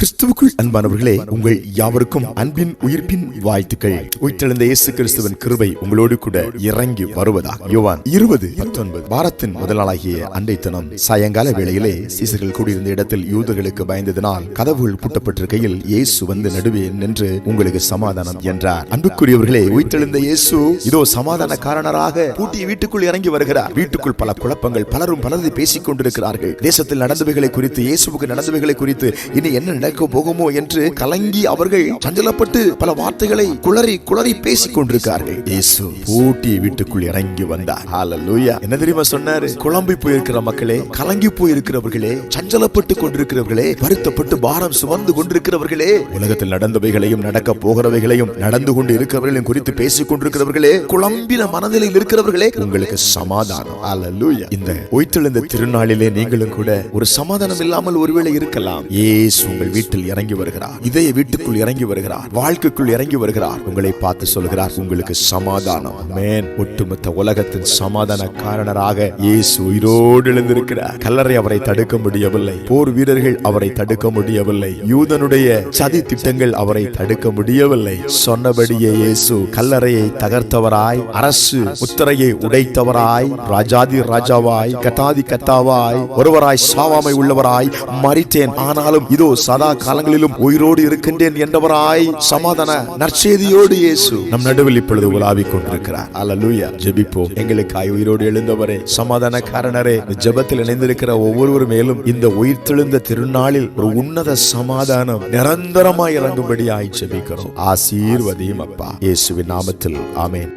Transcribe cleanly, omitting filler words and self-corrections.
கிறிஸ்துவுக்குள் அன்பானவர்களே, உங்கள் யாவருக்கும் அன்பின் உயிர்ப்பின் வாழ்த்துக்கள். உயிர்த்தெழுந்த இயேசு கிறிஸ்துவின் கிருபை உங்களோடு கூட இறங்கி வருவதாக. யோவான் 20:19. வாரத்தின் முதல் நாளாகிய அன்றைய தினம் சாயங்கால வேளையிலே சீசர்கள் கூடியிருந்த இடத்தில் யூதர்களுக்கு பயந்ததினால் கதவுகள் பூட்டப்பட்டிருக்கையில் இயேசு வந்து நடுவே நின்று உங்களுக்கு சமாதானம் என்றார். அன்புக்குரியவர்களே, உயிர்த்தெழுந்த இயேசு இதோ சமாதானக்காரனராக பூட்டிய வீட்டுக்குள் இறங்கி வருகிறார். வீட்டுக்குள் பல குழப்பங்கள், பலரும் பலரை பேசிக் கொண்டிருக்கிறார்கள். தேசத்தில் நடந்தவைகளை குறித்து, இயேசுவுக்கு நடந்தவைகளை குறித்து, இனி என்ன நடக்க போகுமோ என்று கலங்கி அவர்கள் சஞ்சலப்பட்டு பல வார்த்தைகளை குளறி பேசிக் கொண்டிருக்கிறார்கள். இயேசு பூட்டிய வீட்டுக்குள் இறங்கி வந்தார். ஹல்லேலூயா. என்ன தெரியுமா சொன்னாரு? குழம்பி போயிருக்கிற மக்களே, கலங்கி போயிருக்கிறவர்களே, சஞ்சலப்பட்டு கொண்டிருக்கிறவர்களே, வருத்தப்பட்டு பாரம் சுமந்து கொண்டிருக்கிறவர்களே, உலகத்தில் நடந்தவைகளையும் நடக்க போகிறவைகளையும் நடந்து கொண்டு இருக்கிறவர்களையும் குறித்து பேசிக் கொண்டிருக்கிறவர்களே, குழம்பின மனநிலையில் இருக்கிறவர்களே, உங்களுக்கு சமாதானம். ஹல்லேலூயா. இந்த உயிர்த்தெழுந்த திருநாளிலே நீங்களும் கூட ஒரு சமாதானம் இல்லாமல் ஒருவேளை இருக்கலாம். இயேசு உங்கள் வீட்டில் இறங்கி வருகிறார். இதய வீட்டுக்குள் இறங்கி வருகிறார். வாழ்க்கைக்குள் இறங்கி வருகிறார். உங்களை பார்த்து சொல்கிறார், உங்களுக்கு சமாதானம். ஆமென். ஒட்டுமொத்த உலகத்தின் சமாதான காரணராக இயேசு உயிரோடு எழுந்திருக்கிறார். கல்லறை அவரை தடுக்க முடியவில்லை. போர் வீரர்கள் அவரை தடுக்க முடியவில்லை. யூதனுடைய சதி திட்டங்கள் அவரை தடுக்க முடியவில்லை. சொன்னபடியே இயேசு கல்லறையை தகர்த்தவராய், அரசு முத்திரையை உடைத்தவராய், ராஜாதி ராஜாவாய், கத்தாதி கத்தாவாய், ஒருவராய் சாவாமை உள்ளவராய், மரித்தேன் ஆனாலும் இதோ சதா காலங்களிலும் உயிரோடு இருக்கின்றேன் என்றவராய், சமாதான நற்செய்தியோடு இயேசு நம் நடுவில் இப்பொழுது உலாவிக் கொண்டிருக்கிறார். அல்லேலூயா. ஜெபிப்போம். எங்களுக்காய் உயிரோடு எழுந்தவரே, சமாதான காரணரே, ஜெபத்தில் இணைந்திருக்கிற ஒவ்வொருவர் மேலும் இந்த உயிர்த்தெழுந்த திருநாளில் ஒரு உன்னத சமாதானம் நிரந்தரமாய் இறங்கும்படியாய் ஜெபிக்கிறோம். ஆசீர்வதியும் அப்பா, இயேசுவின் நாமத்தில். ஆமென்.